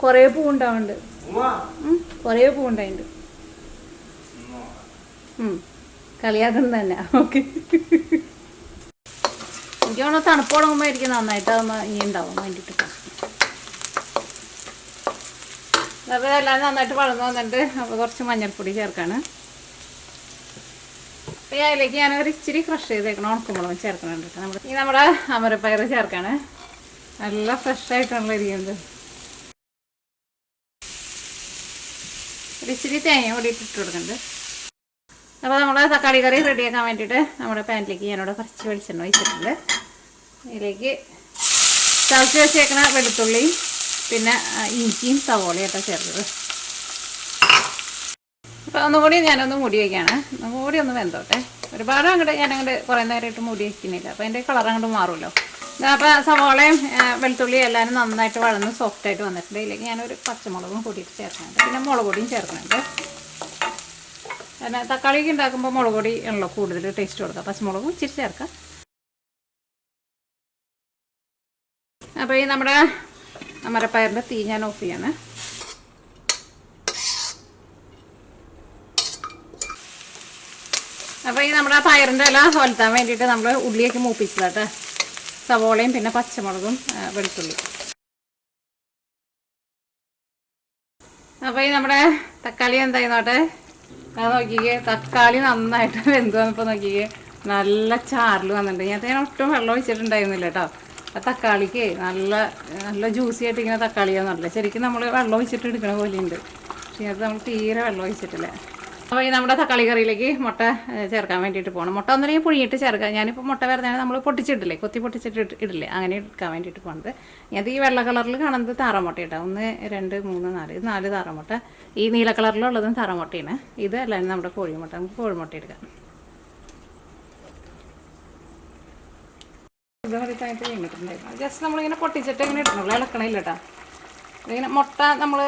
കുറേ പൂവുണ്ടാവുന്നുണ്ട്. കുറേ പൂവുണ്ടായിട്ടുണ്ട്. കളിയാക്കണം തന്നെ. ഓക്കെ, എനിക്ക് തോന്നുന്നു തണുപ്പ് തുടങ്ങുമ്പോൾ ആയിരിക്കും നന്നായിട്ട് അതൊന്ന് ഇനി ഉണ്ടാവും വേണ്ടിയിട്ട്. അപ്പോൾ എല്ലാം നന്നായിട്ട് വളർന്നു വന്നിട്ട് അപ്പോൾ കുറച്ച് മഞ്ഞൾപ്പൊടി ചേർക്കാണ്. അപ്പോൾ അതിലേക്ക് ഞാനൊരു ഇച്ചിരി ക്രഷ് ചെയ്തേക്കണം ഉണക്കമുളകും ചേർക്കണുണ്ട് കേട്ടോ. ഈ നമ്മുടെ അമരപ്പയർ ചേർക്കാണ്. നല്ല ഫ്രഷായിട്ടാണല്ലോ ഇരിക്കുന്നത്. ഒരു ഇച്ചിരി തേങ്ങ കൂടി ഇട്ട് കൊടുക്കുന്നുണ്ട്. അപ്പോൾ നമ്മുടെ തക്കാളി കറി റെഡിയാക്കാൻ വേണ്ടിയിട്ട് നമ്മുടെ പാനിലേക്ക് ഞാനിവിടെ കുറച്ച് വെളിച്ചെണ്ണ ഒഴിച്ചിട്ടുണ്ട്. ഇതിലേക്ക് ചതച്ച് വെച്ചേക്കണ വെളുത്തുള്ളി പിന്നെ ഇഞ്ചിയും സവോളയൊക്കെ ചേർത്തത്. അപ്പോൾ ഒന്നുകൂടി ഞാനൊന്ന് മൂടി വയ്ക്കുകയാണ്. ഒന്നുകൂടി ഒന്ന് വെന്തോട്ടെ. ഒരുപാട് ഞാനങ്ങോട്ട് കുറേ നേരമായിട്ട് മൂടി വയ്ക്കുന്നില്ല, അപ്പോൾ അതിൻ്റെ കളർ അങ്ങോട്ട് മാറുമല്ലോ. അപ്പോൾ സവോളയും വെളുത്തുള്ളിയും എല്ലാവരും നന്നായിട്ട് വളർന്ന് സോഫ്റ്റായിട്ട് വന്നിട്ടുണ്ട്. ഇതിലേക്ക് ഞാനൊരു പച്ചമുളകും കൂടിയിട്ട് ചേർക്കുന്നുണ്ട്. പിന്നെ മുളക് പൊടിയും ചേർക്കുന്നുണ്ട്. പിന്നെ തക്കാളിയൊക്കെ ഉണ്ടാക്കുമ്പോൾ മുളക് പൊടി ആണല്ലോ കൂടുതൽ ടേസ്റ്റ് കൊടുക്കുക. പച്ചമുളകും ഇച്ചിരി ചേർക്കാം. അപ്പോൾ ഈ നമ്മുടെ അമരപ്പയറിൻ്റെ തീ ഞാൻ ഓഫ് ചെയ്യാണ്. അപ്പോൾ ഈ നമ്മുടെ പയറിൻ്റെ ഇല കൊലുത്താൻ വേണ്ടിയിട്ട് നമ്മൾ ഉള്ളിയൊക്കെ മൂപ്പിച്ചതാട്ടെ. സവോളയും പിന്നെ പച്ചമുളകും വെളുത്തുള്ളി. അപ്പോൾ ഈ നമ്മുടെ തക്കാളി എന്തായിരുന്നോട്ടെ, അത് നോക്കിക്കേ, തക്കാളി നന്നായിട്ട് വെന്ത് വന്നപ്പോൾ നോക്കിക്കേ നല്ല ചാറിൽ വന്നിട്ടുണ്ട്. ഞാൻ ഒട്ടും വെള്ളം ഒഴിച്ചിട്ടുണ്ടായിരുന്നില്ല കേട്ടോ. ആ തക്കാളിക്ക് നല്ല ജ്യൂസി ആയിട്ട് ഇങ്ങനെ തക്കാളിയാണെന്നല്ല, ശരിക്കും നമ്മൾ വെള്ളം ഒഴിച്ചിട്ട് എടുക്കണ പോലെയുണ്ട്. പക്ഷേ അത് നമ്മൾ തീരെ വെള്ളം ഒഴിച്ചിട്ടില്ല. അപ്പോൾ ഈ നമ്മുടെ തക്കാളി കറിയിലേക്ക് മുട്ട ചേർക്കാൻ വേണ്ടിയിട്ട് പോകണം. മുട്ട ഒന്നിനെയും പുഴുങ്ങിയിട്ട് ചേർക്കാം. ഞാനിപ്പോൾ മുട്ട വരുന്നതാണ് നമ്മൾ പൊട്ടിച്ചിട്ടില്ലേ, കൊത്തി പൊട്ടിച്ചിട്ട് ഇടില്ലേ, അങ്ങനെ എടുക്കാൻ വേണ്ടിയിട്ട് പോകുന്നത്. അത് ഈ വെള്ള കളറിൽ കാണുന്നത് താറാമുട്ട കേട്ടോ. 1 2 3 4 4 താറാമുട്ട. ഈ നീല കളറിലുള്ളതും താറാമുട്ടയാണ്. ഇത് അല്ലാണ്ട് നമ്മുടെ കോഴിമുട്ട. നമുക്ക് കോഴിമുട്ട എടുക്കാം. ഇത് മതിട്ടായിട്ട് കഴിഞ്ഞിട്ടുണ്ടായിരുന്നു. ജസ്റ്റ് നമ്മളിങ്ങനെ പൊട്ടിച്ചിട്ട് ഇങ്ങനെ ഇടണുള്ളൂ, ഇളക്കണില്ല കേട്ടോ. ഇതിങ്ങനെ മുട്ട നമ്മൾ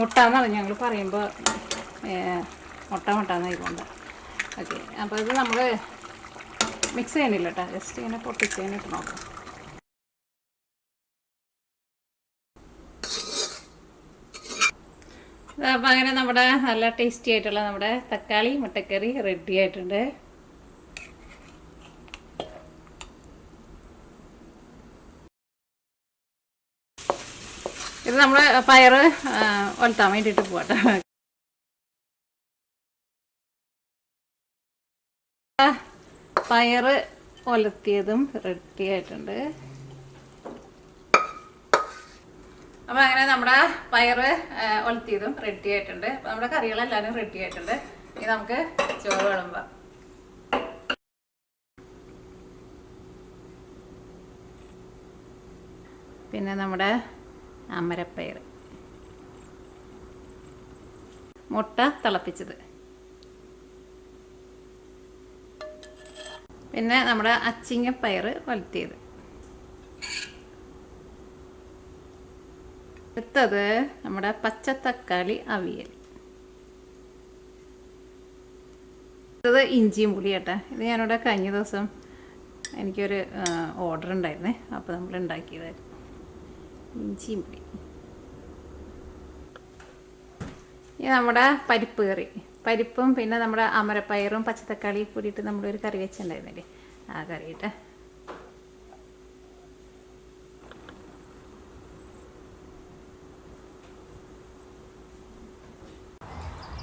മുട്ട എന്നാണ് ഞങ്ങൾ പറയുമ്പോൾ മുട്ട എന്നായിക്കൊണ്ട്. ഓക്കെ, അപ്പോൾ ഇത് നമ്മൾ മിക്സ് ചെയ്യണില്ല കേട്ടോ. ജസ്റ്റ് ഇങ്ങനെ പൊട്ടിച്ച് ഇങ്ങനെ ഇട്ട് നോക്കാം. അപ്പം അങ്ങനെ നമ്മുടെ നല്ല ടേസ്റ്റി ആയിട്ടുള്ള നമ്മുടെ തക്കാളി മുട്ടക്കറി റെഡി ആയിട്ടുണ്ട്. ഇത് നമ്മൾ പയറ് ഒലത്താൻ വേണ്ടിയിട്ട് പോകട്ടെ. പയറ് ഒലത്തിയതും റെഡി ആയിട്ടുണ്ട്. അപ്പോൾ അങ്ങനെ നമ്മുടെ പയറ് ഒലത്തിയതും റെഡി ആയിട്ടുണ്ട്. അപ്പോൾ നമ്മുടെ കറികളെല്ലാവരും റെഡി ആയിട്ടുണ്ട്. ഇനി നമുക്ക് ചോറ് വിളമ്പാം. പിന്നെ നമ്മുടെ അമരപ്പയർ, മുട്ട തിളപ്പിച്ചത്, പിന്നെ നമ്മുടെ അച്ചിങ്ങപ്പയർ ഒലത്തിയത്. അടുത്തത് നമ്മുടെ പച്ചത്തക്കാളി അവിയൽ. ഇത് ഇഞ്ചിയും പുളി കേട്ടോ. ഇത് ഞാനിവിടെ കഴിഞ്ഞ ദിവസം എനിക്കൊരു ഓർഡർ ഉണ്ടായിരുന്നേ, അപ്പോൾ നമ്മൾ ഉണ്ടാക്കിയതായിരുന്നു. ഇഞ്ചിയും പുളി. ഇനി നമ്മുടെ പരിപ്പ് കറി, പരിപ്പും പിന്നെ നമ്മുടെ അമരപ്പയറും പച്ചത്തക്കാളി കൂടിയിട്ട് നമ്മളൊരു കറി വെച്ചിട്ടുണ്ടായിരുന്നില്ലേ, ആ കറി കേട്ടോ.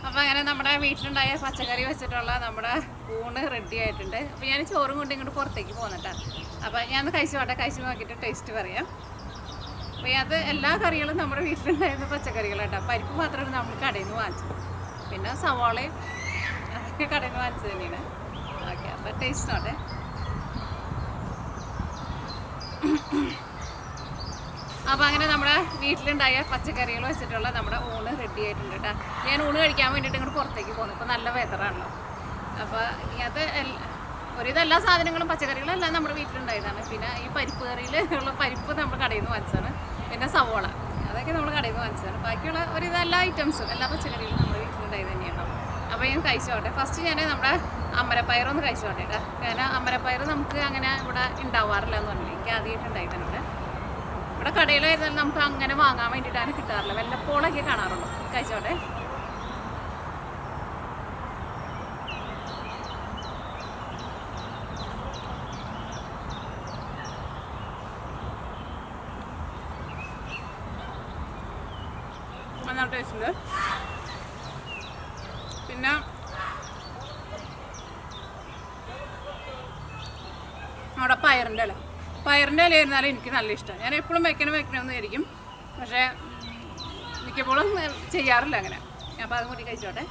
അപ്പോൾ അങ്ങനെ നമ്മുടെ വീട്ടിലുണ്ടായ പച്ചക്കറി വെച്ചിട്ടുള്ള നമ്മുടെ ഊണ് റെഡി ആയിട്ടുണ്ട്. അപ്പോൾ ഞാൻ ചോറും കൊണ്ട് ഇങ്ങോട്ട് പുറത്തേക്ക് പോകുന്നിട്ടാണ്. അപ്പോൾ ഞാൻ കഴിച്ചു നോക്കിയിട്ട് ടേസ്റ്റ് പറയാം. അപ്പോൾ അത് എല്ലാ കറികളും നമ്മുടെ വീട്ടിലുണ്ടായിരുന്ന പച്ചക്കറികളാട്ടോ. പരിപ്പ് മാത്രമാണ് നമ്മൾ കടയിൽ നിന്ന് വാങ്ങിച്ചത്. പിന്നെ സവാളയും അതൊക്കെ കടയിൽ നിന്ന് വാങ്ങിച്ചത് തന്നെയാണ്. ഓക്കെ, അപ്പോൾ ടേസ്റ്റ് നോട്ടെ. അപ്പോൾ അങ്ങനെ നമ്മുടെ വീട്ടിലുണ്ടായ പച്ചക്കറികൾ വെച്ചിട്ടുള്ള നമ്മുടെ ഊണ് റെഡി ആയിട്ടുണ്ട് കേട്ടോ. ഞാൻ ഊണ് കഴിക്കാൻ വേണ്ടിയിട്ട് ഇങ്ങോട്ട് പുറത്തേക്ക് പോകുന്നു. ഇപ്പോൾ നല്ല വെതറാണല്ലോ. അപ്പോൾ ഇതിനകത്ത് ഒരുവിധം എല്ലാ സാധനങ്ങളും പച്ചക്കറികളെല്ലാം നമ്മുടെ വീട്ടിലുണ്ടായതാണ്. പിന്നെ ഈ പരിപ്പ് കറിയിൽ ഉള്ള പരിപ്പ് നമ്മൾ കടയിൽ നിന്ന് വാങ്ങിച്ചതാണ്. പിന്നെ സവോള അതൊക്കെ നമ്മൾ കടയിൽ നിന്ന് വാങ്ങിച്ചതാണ്. ബാക്കിയുള്ള ഒരുവിധം എല്ലാ ഐറ്റംസും എല്ലാ പച്ചക്കറികളും നമ്മുടെ വീട്ടിലുണ്ടായത് തന്നെയാണ്. അപ്പോൾ ഞാൻ കഴിച്ചോട്ടെ. ഫസ്റ്റ് ഞാൻ നമ്മുടെ അമരപ്പയറൊന്ന് കഴിച്ചോട്ടെ കേട്ടോ. കാരണം അമരപ്പയർ നമുക്ക് അങ്ങനെ ഇവിടെ ഉണ്ടാവാറില്ല എന്ന് പറഞ്ഞില്ല. എനിക്ക് ആദ്യമായിട്ടുണ്ടായിരുന്നു ഇവിടെ കടയിലായിരുന്നാലും നമുക്ക് അങ്ങനെ വാങ്ങാൻ വേണ്ടിയിട്ടാണ് കിട്ടാറില്ല. വല്ലപ്പോഴൊക്കെ കാണാറുള്ളൂ. കഴിച്ചോട്ടെ. നല്ല ടേസ്റ്റ്. പിന്നെ നമ്മുടെ പയറിൻ്റെ ഇല ആയിരുന്നാലും എനിക്ക് നല്ല ഇഷ്ടമാണ്. ഞാൻ എപ്പോഴും വെക്കണമെന്ന് വിചാരിക്കും, പക്ഷേ മിക്കപ്പോഴും ചെയ്യാറില്ല അങ്ങനെ. അപ്പോൾ അതും കൂടി കഴിച്ചോട്ടെ.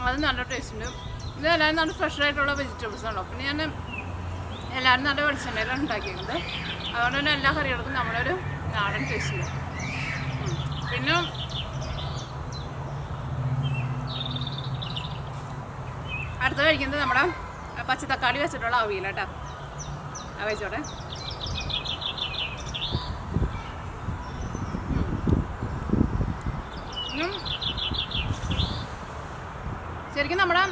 അത് നല്ല ടേസ്റ്റ് ഉണ്ട്. ഇത് എല്ലാവരും നല്ല ഫ്രഷായിട്ടുള്ള വെജിറ്റബിൾസ് ആണല്ലോ. പിന്നെ ഞാൻ എല്ലാവരും നല്ല വെളിച്ചെണ്ണയിലാണ് ഉണ്ടാക്കിയത്. അതുകൊണ്ട് തന്നെ എല്ലാ കറികൾക്കും നമ്മളൊരു നാടൻ ടേസ്റ്റ് ഉണ്ട്. പിന്നെ അടുത്ത കഴിക്കുന്നത് നമ്മുടെ പച്ചത്തക്കാളി വെച്ചിട്ടുള്ള അവിയലാട്ടോ. വെച്ചോട്ടെ. ശരിക്കും നമ്മുടെ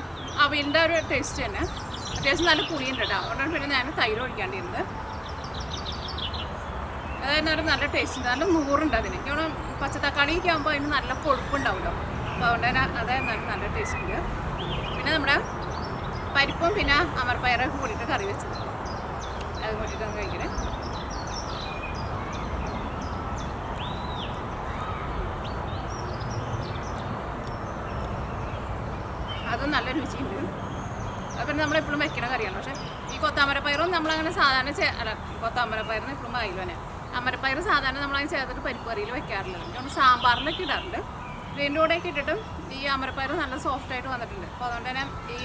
അവിയലിൻ്റെ ഒരു ടേസ്റ്റ് തന്നെ. അത്യാവശ്യം നല്ല പുളിയുണ്ട് കേട്ടോ. അതുകൊണ്ടാണ് പിന്നെ ഞാൻ തൈര് ഒഴിക്കാണ്ടിരുന്നത്. അതായത് ഒരു നല്ല ടേസ്റ്റ് ഉണ്ട്. നല്ല നൂറുണ്ട് അതിന്. കാരണം പച്ചത്തക്കാളിയൊക്കെ ആകുമ്പോൾ അതിന് നല്ല കൊഴുപ്പുണ്ടാവുമല്ലോ. അപ്പോൾ അതുകൊണ്ട് തന്നെ അതായത് നല്ല ടേസ്റ്റ് ഉണ്ട്. പിന്നെ നമ്മുടെ പരിപ്പും പിന്നെ അമരപ്പയറൊക്കെ കൂടിയിട്ട് കറി വെച്ചത്, അത് കൂട്ടിയിട്ടൊന്ന് കഴിക്കണേ. അതും നല്ല രുചിയുണ്ട്. അത് പിന്നെ നമ്മളെപ്പോഴും വെക്കണ കറിയാണ്. പക്ഷേ ഈ കൊത്താമരപ്പയറും നമ്മളങ്ങനെ സാധാരണ കൊത്താമരപ്പയറിന് എപ്പോഴും ആയില്ലോ തന്നെ. അമരപ്പയർ സാധാരണ നമ്മളങ്ങനെ ചേർത്തിട്ട് പരിപ്പ് കറിയിൽ വെക്കാറില്ല. നമ്മൾ സാമ്പാറിലൊക്കെ ഇടാറുണ്ട്. ഇതിൻ്റെ കൂടെയൊക്കെ ഇട്ടിട്ടും ഈ അമരപ്പയർ നല്ല സോഫ്റ്റായിട്ട് വന്നിട്ടുണ്ട്. അപ്പോൾ അതുകൊണ്ട് തന്നെ ഈ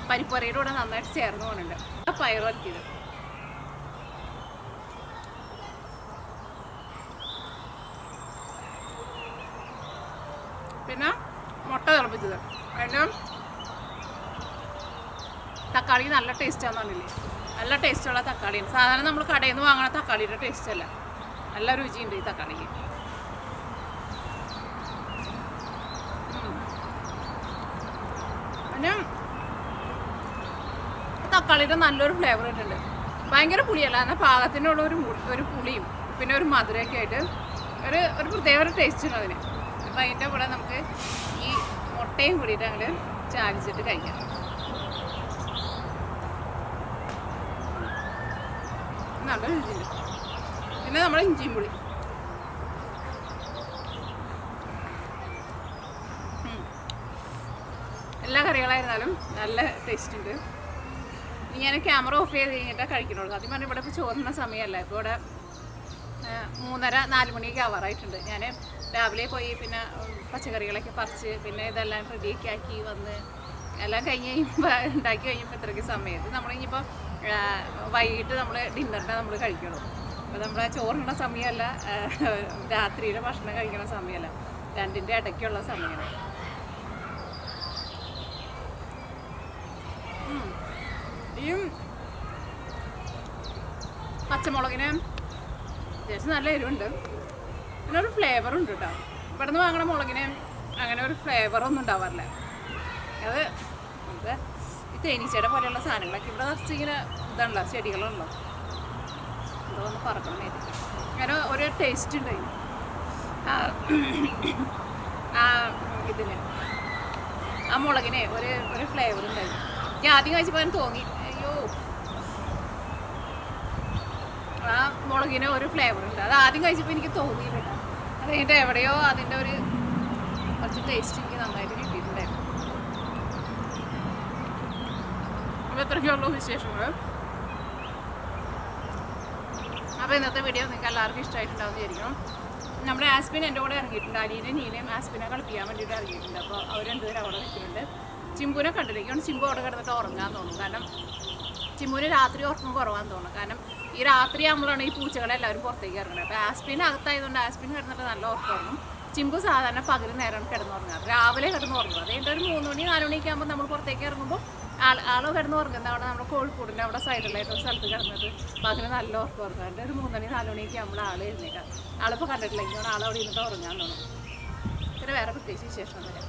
പരിപ്പ് കറിയുടെ കൂടെ നന്നായിട്ട് ചേർന്ന് പോകുന്നുണ്ട്. പയർ വരത്തിയത് പിന്നെ മുട്ട തിളപ്പിച്ചത്. അതിൻ്റെ തക്കാളി നല്ല ടേസ്റ്റാന്ന് പറഞ്ഞില്ലേ, നല്ല ടേസ്റ്റുള്ള തക്കാളിയാണ്. സാധാരണ നമ്മൾ കടയിൽ നിന്ന് വാങ്ങുന്ന തക്കാളിയുടെ ടേസ്റ്റ് അല്ല, നല്ല രുചിയുണ്ട് ഈ തക്കാളിക്ക്. പിന്നെ തക്കാളിയുടെ നല്ലൊരു ഫ്ലേവർ ഇട്ടുണ്ട്. ഭയങ്കര പുളിയല്ല, എന്നാൽ പാകത്തിനുള്ള ഒരു പുളിയും പിന്നെ ഒരു മധുരമൊക്കെ ആയിട്ട് ഒരു പ്രത്യേക ഒരു ടേസ്റ്റ് ഉണ്ട് അതിന്. അപ്പം അതിൻ്റെ കൂടെ നമുക്ക് ഈ മുട്ടയും കൂടിയിട്ട് അങ്ങോട്ട് ചാലിച്ചിട്ട് കഴിക്കാം. നല്ല രുചിയുണ്ട്. പിന്നെ നമ്മുടെ ഇഞ്ചിയും പുളി എല്ലാ കറികളായിരുന്നാലും നല്ല ടേസ്റ്റ് ഉണ്ട്. ഞാൻ ക്യാമറ ഓഫ് ചെയ്ത് കഴിഞ്ഞിട്ടാണ് കഴിക്കണുള്ളൂ. ആദ്യം പറഞ്ഞാൽ ഇവിടെ ഇപ്പോൾ ചോറിന സമയമല്ല. ഇപ്പോൾ ഇവിടെ 3:30-4 മണിയൊക്കെ ആവാറായിട്ടുണ്ട്. ഞാൻ രാവിലെ പോയി പിന്നെ പച്ചക്കറികളൊക്കെ പറിച്ച് പിന്നെ ഇതെല്ലാം റെഡിയൊക്കെ ആക്കി വന്ന് എല്ലാം കഴിഞ്ഞ് കഴിയുമ്പോൾ ഉണ്ടാക്കി കഴിയുമ്പോൾ ഇത്രയ്ക്ക് സമയത്ത് നമ്മളിനിയിപ്പോൾ വൈകിട്ട് നമ്മൾ ഡിന്നറിനെ നമ്മൾ കഴിക്കണം. അപ്പോൾ നമ്മുടെ ചോറിനുള്ള സമയമല്ല, രാത്രിയിലെ ഭക്ഷണം കഴിക്കുന്ന സമയമല്ല, രണ്ടിൻ്റെ ഇടയ്ക്കുള്ള സമയമാണ്. ഈ പച്ചമുളകിന് അത്യാവശ്യം നല്ല എരിവുണ്ട്, പിന്നെ ഒരു ഫ്ലേവറുണ്ട് കേട്ടോ. ഇവിടെ നിന്ന് വാങ്ങണ മുളകിന് അങ്ങനെ ഒരു ഫ്ലേവറൊന്നും ഉണ്ടാവാറില്ല. അത് നമുക്ക് ഈ തേനീച്ചയുടെ പോലെയുള്ള സാധനങ്ങളൊക്കെ ഇവിടെ നിറച്ച് ഇങ്ങനെ ഇതാണല്ലോ, ചെടികളുണ്ടല്ലോ, എന്തോ ഒന്ന് പറക്കണം അങ്ങനെ ഒരു ടേസ്റ്റ് ഉണ്ട് ഇതിന്. ആ മുളകിന് ഒരു ഫ്ലേവർ ഉണ്ടായിരുന്നു. ഞാൻ ആദ്യം കഴിച്ചപ്പോൾ എനിക്ക് തോന്നി അയ്യോ ആ മുളകിന് ഒരു ഫ്ലേവർ ഉണ്ട്. അത് ആദ്യം കഴിച്ചപ്പോൾ എനിക്ക് തോന്നിയില്ല. അത് കഴിഞ്ഞിട്ട് എവിടെയോ അതിൻ്റെ ഒരു കുറച്ച് ടേസ്റ്റ് എനിക്ക് നന്നായിട്ട് കിട്ടിയിട്ടുണ്ടായിരുന്നു. അപ്പോൾ എത്രയ്ക്കുള്ള വിശേഷങ്ങൾ. അപ്പോൾ ഇന്നത്തെ വീഡിയോ നിങ്ങൾക്ക് എല്ലാവർക്കും ഇഷ്ടമായിട്ടുണ്ടാവും വിചാരിക്കണം. നമ്മുടെ ആസ്പിൻ എൻ്റെ കൂടെ ഇറങ്ങിയിട്ടുണ്ട്. അലീനെ നീലയും ആസ്പിനെ കളിപ്പിക്കാൻ വേണ്ടിയിട്ട് ഇറങ്ങിയിട്ടുണ്ട്. അപ്പോൾ അവർ രണ്ടുപേരും അവിടെ നിൽക്കുന്നുണ്ട്. ചിമ്പുവിനെ കണ്ടിരിക്കുകയാണ്. ചിമ്പു അവിടെ കിടന്നിട്ട് ഉറങ്ങാൻ തോന്നും. കാരണം ചിമ്പുവിന് രാത്രി ഉറക്കം കുറവാന്ന് തോന്നും. കാരണം ഈ രാത്രി ആകുമ്പോഴാണ് ഈ പൂച്ചകളെല്ലാവരും പുറത്തേക്ക് ഇറങ്ങുന്നത്. അപ്പോൾ ആസ്പിൻ അകത്തായതുകൊണ്ട് ആസ്പിൻ കിടന്നിട്ട് നല്ല ഉറക്കം ഉറങ്ങും. ചിമ്പു സാധാരണ പകൽ നേരം കിടന്നുറങ്ങാറ്, രാവിലെ കിടന്നുറങ്ങും. അതുകൊണ്ട് ഒരു 3 മണി 4 മണിയൊക്കെ ആകുമ്പോൾ നമ്മൾ പുറത്തേക്ക് ഇറങ്ങുമ്പോൾ ആൾ കിടന്നുറങ്ങുന്ന അവിടെ നമ്മുടെ കോഴിക്കോടിൻ്റെ അവിടെ സൈഡിലായിട്ട് ഒരു സ്ഥലത്ത് കിടന്നിട്ട് പകൽ നല്ല ഉറക്കം ഉറങ്ങും. അതിൻ്റെ ഒരു 3 മണി 4 മണിയൊക്കെ ആകുമ്പോൾ ആൾ എഴുന്നേക്കാം. ആളിപ്പോൾ കണ്ടിട്ടില്ലെങ്കിൽ ആളവിടെ ഇരുന്നിട്ട് ഉറങ്ങാൻ തോന്നും. പിന്നെ വേറെ പ്രത്യേകിച്ച് വിശേഷം ഒന്നുമില്ല.